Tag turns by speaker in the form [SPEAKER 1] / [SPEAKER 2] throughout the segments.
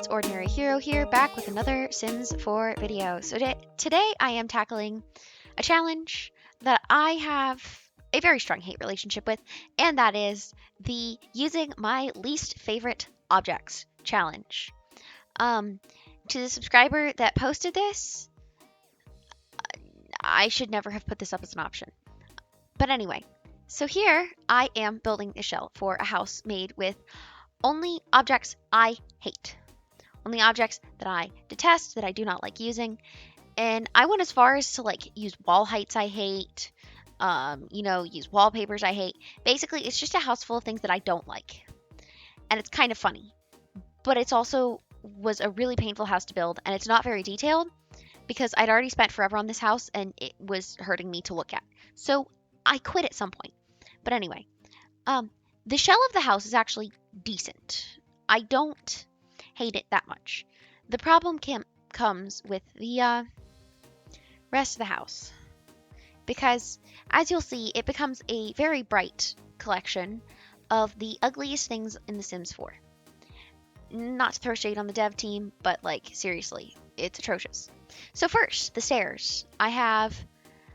[SPEAKER 1] it's Ordinary Hero here, back with another Sims 4 video. So today I am tackling a challenge that I have a very strong hate relationship with, and that is the using my least favorite objects challenge. To the subscriber that posted this, I should never have put this up as an option. But anyway, so here I am building a shell for a house made with only objects I hate. Only objects that I detest, that I do not like using. And I went as far as to use wall heights I hate, use wallpapers I hate. Basically, it's just a house full of things that I don't like. And it's kind of funny. But it's also was a really painful house to build, and it's not very detailed because I'd already spent forever on this house and it was hurting me to look at. So I quit at some point. But anyway, the shell of the house is actually decent. I don't hate it that much. The problem comes with the rest of the house, because as you'll see, it becomes a very bright collection of the ugliest things in The Sims 4. Not to throw shade on the dev team, but seriously, it's atrocious. So first, the stairs.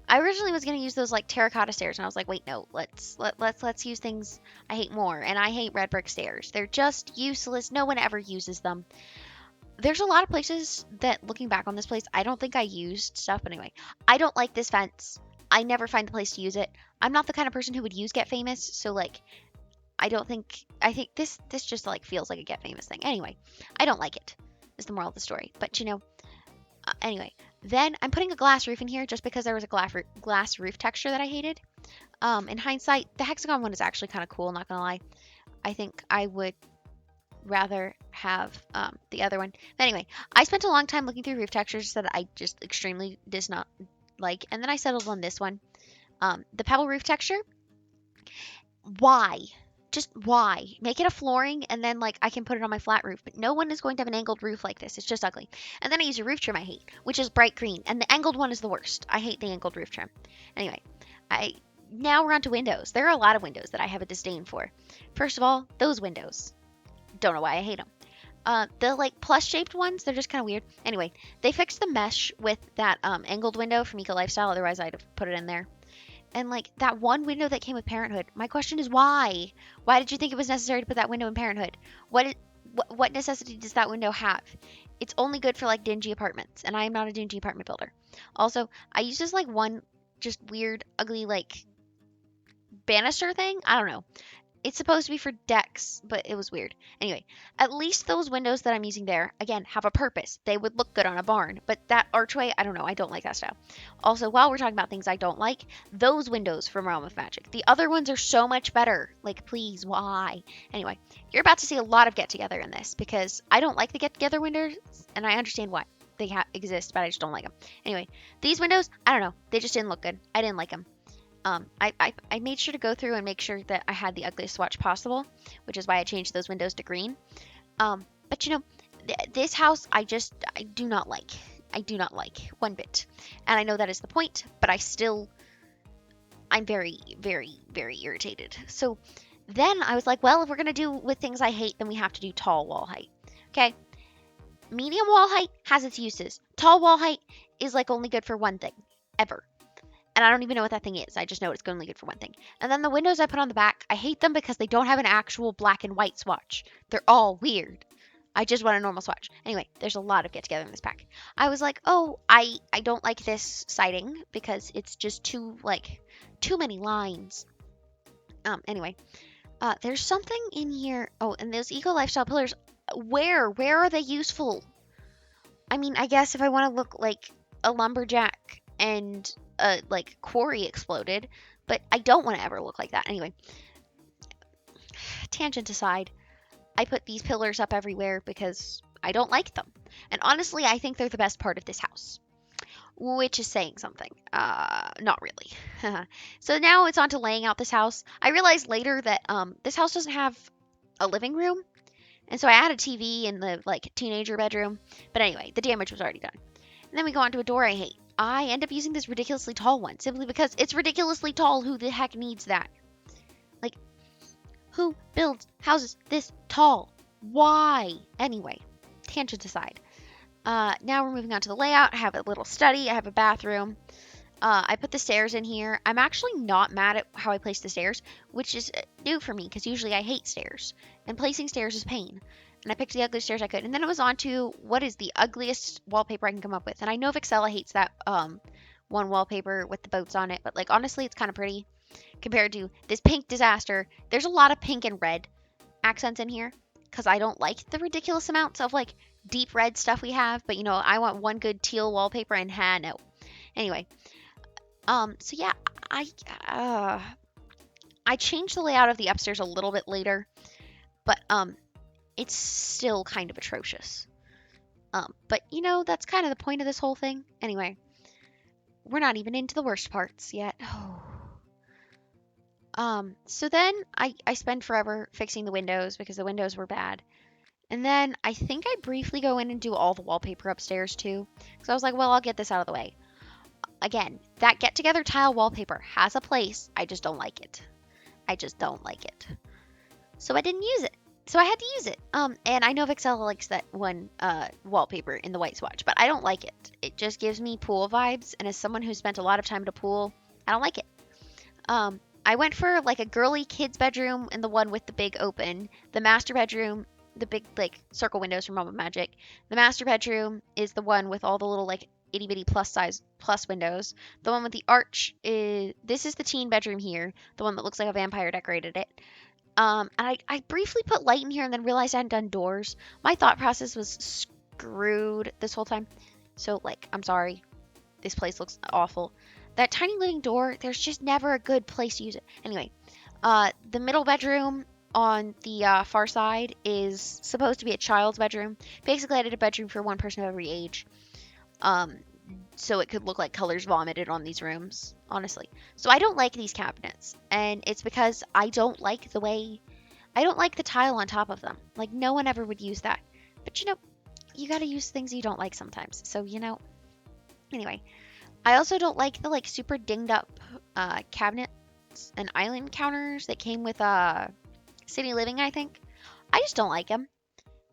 [SPEAKER 1] I originally was gonna use those terracotta stairs, and I was like, wait, no, let's use things I hate more. And I hate red brick stairs. They're just useless. No one ever uses them. There's a lot of places that, looking back on this place, I don't think I used stuff. But anyway, I don't like this fence. I never find the place to use it. I'm not the kind of person who would use Get Famous, so I think this just feels like a Get Famous thing. Anyway, I don't like it, is the moral of the story. But anyway, then I'm putting a glass roof in here just because there was a glass roof texture that I hated. In hindsight, the hexagon one is actually kind of cool, not gonna lie. I think I would rather have the other one. But anyway, I spent a long time looking through roof textures that I just extremely did not like, and then I settled on this one. The pebble roof texture. Why? Just why? Make it a flooring, and then I can put it on my flat roof. But no one is going to have an angled roof like this. It's just ugly. And then I use a roof trim I hate, which is bright green. And the angled one is the worst. I hate the angled roof trim. Anyway, now we're on to windows. There are a lot of windows that I have a disdain for. First of all, those windows. Don't know why I hate them. The plus shaped ones, they're just kind of weird. Anyway, they fixed the mesh with that angled window from Eco Lifestyle. Otherwise, I'd have put it in there. And that one window that came with Parenthood, my question is why? Why did you think it was necessary to put that window in Parenthood? What necessity does that window have? It's only good for dingy apartments, and I am not a dingy apartment builder. Also, I use this one just weird, ugly banister thing. I don't know. It's supposed to be for decks, but it was weird. Anyway, at least those windows that I'm using there, again, have a purpose. They would look good on a barn, but that archway, I don't know. I don't like that style. Also, while we're talking about things I don't like, those windows from Realm of Magic. The other ones are so much better. Please, why? Anyway, you're about to see a lot of get-together in this, because I don't like the get-together windows, and I understand why they exist, but I just don't like them. Anyway, these windows, I don't know. They just didn't look good. I didn't like them. I made sure to go through and make sure that I had the ugliest swatch possible, which is why I changed those windows to green. But this house I do not like. I do not like one bit. And I know that is the point, but I'm very, very, very irritated. So then I was like, well, if we're going to do with things I hate, then we have to do tall wall height. Okay. Medium wall height has its uses. Tall wall height is only good for one thing, ever. And I don't even know what that thing is. I just know it's only good for one thing. And then the windows I put on the back, I hate them because they don't have an actual black and white swatch. They're all weird. I just want a normal swatch. Anyway, there's a lot of get-together in this pack. I was like, oh, I don't like this siding because it's just too many lines. Anyway, there's something in here. Oh, and those Eco Lifestyle pillars, where are they useful? I mean, I guess if I want to look like a lumberjack and quarry exploded, but I don't want to ever look like that. Anyway, tangent aside, I put these pillars up everywhere because I don't like them. And honestly, I think they're the best part of this house, which is saying something. Not really. So now it's on to laying out this house. I realized later that this house doesn't have a living room, and so I added a TV in the teenager bedroom. But anyway, the damage was already done. And then we go on to a door I hate. I end up using this ridiculously tall one simply because it's ridiculously tall. Who the heck needs that? Who builds houses this tall? Why? Anyway, tangent aside. Now we're moving on to the layout. I have a little study. I have a bathroom. I put the stairs in here. I'm actually not mad at how I placed the stairs, which is new for me because usually I hate stairs. And placing stairs is pain. And I picked the ugliest stairs I could. And then it was on to what is the ugliest wallpaper I can come up with. And I know Vixella hates that one wallpaper with the boats on it. But like honestly, it's kind of pretty compared to this pink disaster. There's a lot of pink and red accents in here because I don't like the ridiculous amounts of like deep red stuff we have. But you know, I want one good teal wallpaper and no. Anyway, so yeah, I changed the layout of the upstairs a little bit later, but it's still kind of atrocious. But you know, that's kind of the point of this whole thing. Anyway, we're not even into the worst parts yet. So then I spend forever fixing the windows because the windows were bad. And then I think I briefly go in and do all the wallpaper upstairs too. Because I was like, well, I'll get this out of the way. Again, that get together tile wallpaper has a place. I just don't like it. I just don't like it. So I didn't use it. So I had to use it. And I know Vixella likes that one wallpaper in the white swatch, but I don't like it. It just gives me pool vibes. And as someone who spent a lot of time at a pool, I don't like it. I went for like a girly kid's bedroom and the one with the big open. The master bedroom, the big like circle windows from Mama Magic. The master bedroom is the one with all the little like itty bitty plus windows. The one with the arch this is the teen bedroom here. The one that looks like a vampire decorated it. And I briefly put light in here and then realized I hadn't done doors. My thought process was screwed this whole time. So like, I'm sorry. This place looks awful. That tiny living door, there's just never a good place to use it. Anyway, the middle bedroom on the far side is supposed to be a child's bedroom. Basically, I did a bedroom for one person of every age. So it could look like colors vomited on these rooms, honestly. So I don't like these cabinets, and it's because I don't like the tile on top of them. Like, no one ever would use that. But, you know, you gotta use things you don't like sometimes. So, you know, anyway. I also don't like the, like, super dinged up cabinets and island counters that came with City Living, I think. I just don't like them.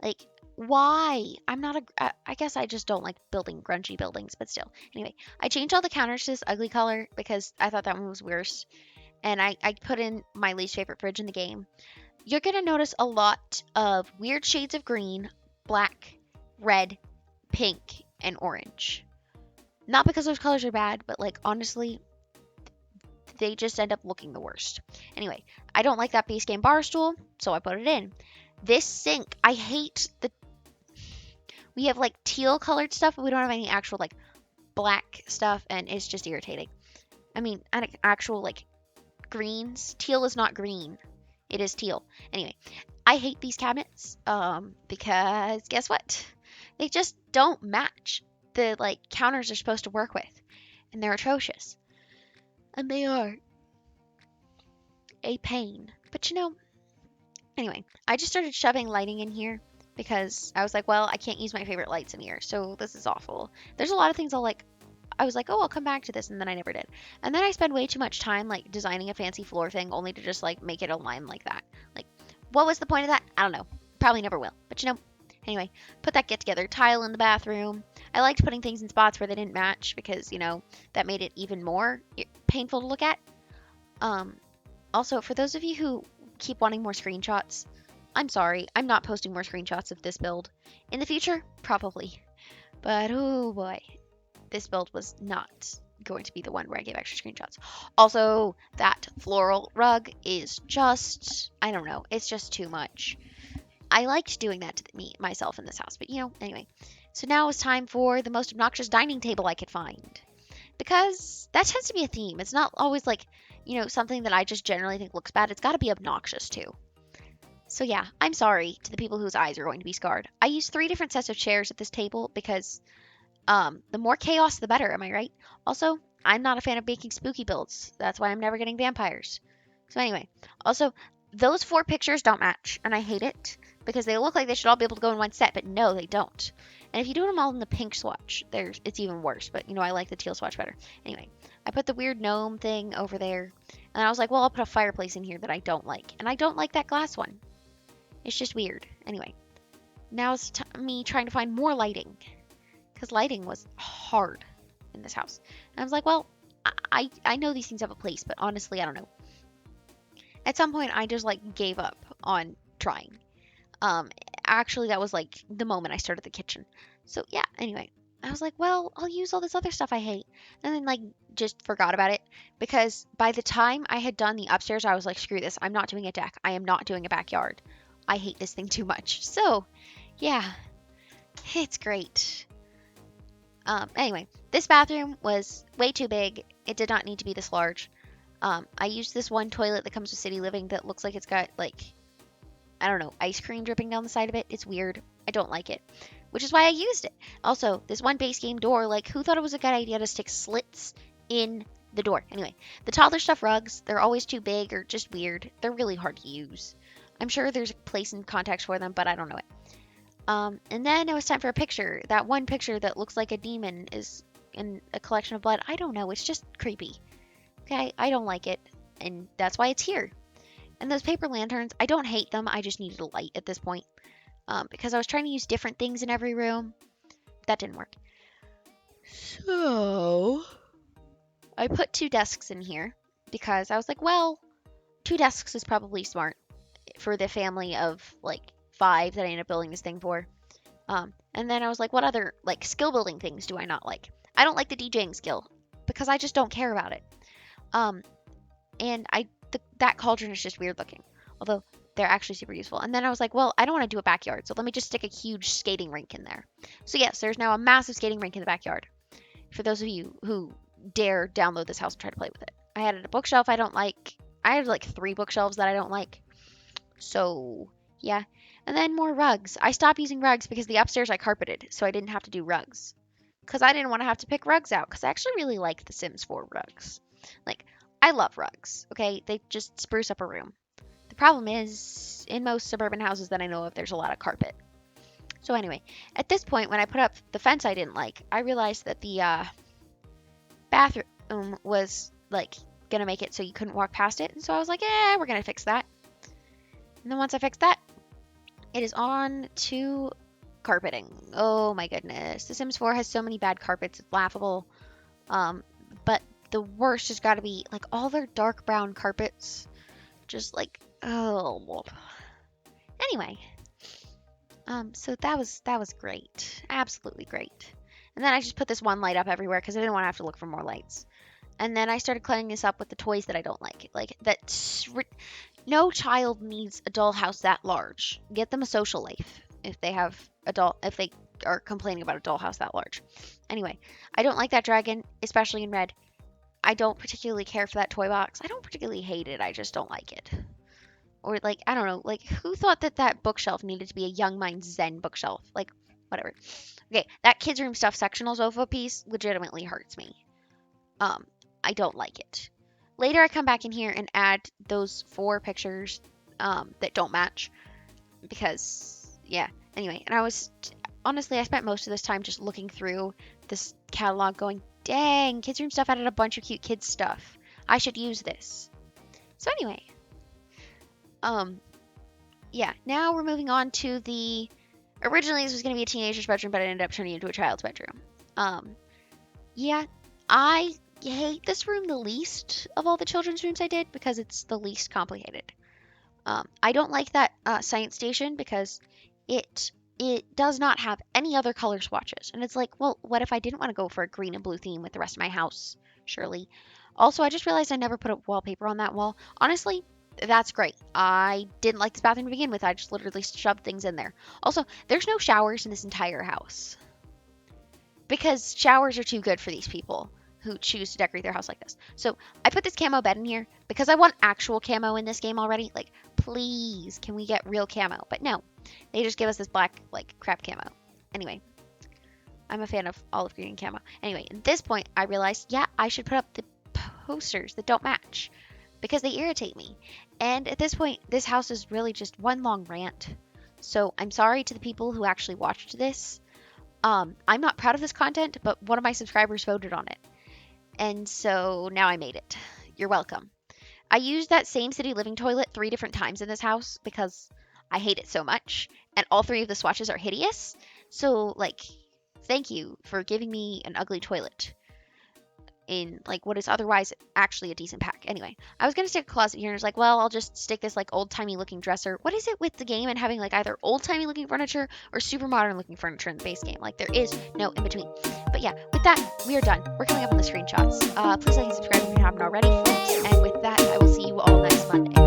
[SPEAKER 1] Like, why? I guess I just don't like building grungy buildings, but still. Anyway, I changed all the counters to this ugly color because I thought that one was worse. And I put in my least favorite fridge in the game. You're going to notice a lot of weird shades of green, black, red, pink, and orange. Not because those colors are bad, but like honestly, they just end up looking the worst. Anyway, I don't like that base game bar stool, so I put it in. This sink, I hate we have like teal colored stuff, but we don't have any actual like black stuff, and it's just irritating. I mean, actual like greens. Teal is not green. It is teal. Anyway, I hate these cabinets because guess what? They just don't match the like counters are supposed to work with, and they're atrocious, and they are a pain. But you know, anyway, I just started shoving lighting in here because I was like, well, I can't use my favorite lights in here, so this is awful. There's a lot of things I was like, oh, I'll come back to this, and then I never did. And then I spend way too much time like designing a fancy floor thing only to just like make it a line like that. Like, what was the point of that? I don't know. Probably never will. But you know, anyway, put that get together tile in the bathroom. I liked putting things in spots where they didn't match because, you know, that made it even more painful to look at. Also, for those of you who keep wanting more screenshots, I'm sorry. I'm not posting more screenshots of this build. In the future, probably. But, oh boy, this build was not going to be the one where I give extra screenshots. Also, that floral rug is just, I don't know, it's just too much. I liked doing that to myself in this house, but you know, anyway. So now it's time for the most obnoxious dining table I could find. Because that tends to be a theme. It's not always like, you know, something that I just generally think looks bad. It's got to be obnoxious too. So yeah, I'm sorry to the people whose eyes are going to be scarred. I used 3 different sets of chairs at this table because the more chaos, the better, am I right? Also, I'm not a fan of making spooky builds. That's why I'm never getting vampires. So anyway, also, those 4 pictures don't match, and I hate it because they look like they should all be able to go in one set, but no, they don't. And if you do them all in the pink swatch, it's even worse, but you know, I like the teal swatch better. Anyway, I put the weird gnome thing over there, and I was like, well, I'll put a fireplace in here that I don't like, and I don't like that glass one. It's just weird. Anyway, Now it's me trying to find more lighting, because lighting was hard in this house. And I was like, well, I know these things have a place, but honestly, I don't know. At some point, I just like gave up on trying. Um, Actually, that was like the moment I started the kitchen. So yeah, anyway, I was like, well, I'll use all this other stuff I hate. And then like just forgot about it because by the time I had done the upstairs, I was like, screw this. I'm not doing a deck. I am not doing a backyard. I hate this thing too much. So yeah, it's great. Anyway, this bathroom was way too big. It did not need to be this large. I used this one toilet that comes with City Living that looks like it's got like, I don't know, ice cream dripping down the side of it. It's weird. I don't like it, which is why I used it. Also, this one base game door, like who thought it was a good idea to stick slits in the door? Anyway, the toddler stuff rugs, they're always too big or just weird. They're really hard to use. I'm sure there's a place and context for them, but I don't know it. And then it was time for a picture. That one picture that looks like a demon is in a collection of blood. I don't know. It's just creepy. Okay, I don't like it, and that's why it's here. And those paper lanterns, I don't hate them. I just needed a light at this point because I was trying to use different things in every room. That didn't work. So I put 2 desks in here because I was like, well, 2 desks is probably smart for the family of like 5 that I ended up building this thing for. And then I was like, what other like skill building things do I not like? I don't like the DJing skill because I just don't care about it. And that cauldron is just weird looking, although they're actually super useful. And then I was like, well, I don't want to do a backyard, so let me just stick a huge skating rink in there. So yes, there's now a massive skating rink in the backyard. For those of you who dare download this house and try to play with it. I added a bookshelf I don't like. I have like 3 bookshelves that I don't like. So yeah. And then more rugs. I stopped using rugs because the upstairs I carpeted, so I didn't have to do rugs. Because I didn't want to have to pick rugs out, because I actually really like the Sims 4 rugs. Like, I love rugs, okay? They just spruce up a room. The problem is, in most suburban houses that I know of, there's a lot of carpet. So anyway, at this point, when I put up the fence I didn't like, I realized that the bathroom was, like, gonna make it so you couldn't walk past it. And so I was like, we're gonna fix that. And then once I fixed that, it is on to carpeting. Oh my goodness. The Sims 4 has so many bad carpets, it's laughable. But the worst has got to be, like, all their dark brown carpets. Just like, oh. Anyway. So that was great. Absolutely great. And then I just put this one light up everywhere because I didn't want to have to look for more lights. And then I started cleaning this up with the toys that I don't like. Like, no child needs a dollhouse that large. Get them a social life if they are complaining about a dollhouse that large. Anyway, I don't like that dragon, especially in red. I don't particularly care for that toy box. I don't particularly hate it. I just don't like it. Or like, I don't know, like who thought that bookshelf needed to be a Young Minds Zen bookshelf? Like, whatever. Okay, that kids room stuff sectional Zofa piece legitimately hurts me. I don't like it. Later I come back in here and add those 4 pictures that don't match because yeah. Anyway, and honestly, I spent most of this time just looking through this catalog going, dang, kids room stuff added a bunch of cute kids stuff. I should use this. So anyway, yeah, now we're moving on to originally this was going to be a teenager's bedroom, but it ended up turning into a child's bedroom. Yeah, I hate this room the least of all the children's rooms I did because it's the least complicated. I don't like that science station because it does not have any other color swatches. And it's like, well, what if I didn't want to go for a green and blue theme with the rest of my house, Shirley? Also, I just realized I never put up wallpaper on that wall. Honestly, that's great. I didn't like this bathroom to begin with. I just literally shoved things in there. Also, there's no showers in this entire house. Because showers are too good for these people who choose to decorate their house like this. So I put this camo bed in here because I want actual camo in this game already. Like, please, can we get real camo? But no, they just give us this black, like, crap camo. Anyway, I'm a fan of olive green and camo. Anyway, at this point, I realized, yeah, I should put up the posters that don't match because they irritate me. And at this point, this house is really just one long rant. So I'm sorry to the people who actually watched this. I'm not proud of this content, but one of my subscribers voted on it. And so now I made it. You're welcome. I used that same City Living toilet 3 different times in this house because I hate it so much. And all 3 of the swatches are hideous. So, like, thank you for giving me an ugly toilet in like what is otherwise actually a decent pack. Anyway, I was gonna stick a closet here and I was like, well, I'll just stick this like old timey looking dresser. What is it with the game and having like either old timey looking furniture or super modern looking furniture in the base game? Like there is no in between. But yeah, with that, we are done. We're coming up on the screenshots. Please like and subscribe if you haven't already. And with that, I will see you all next Monday.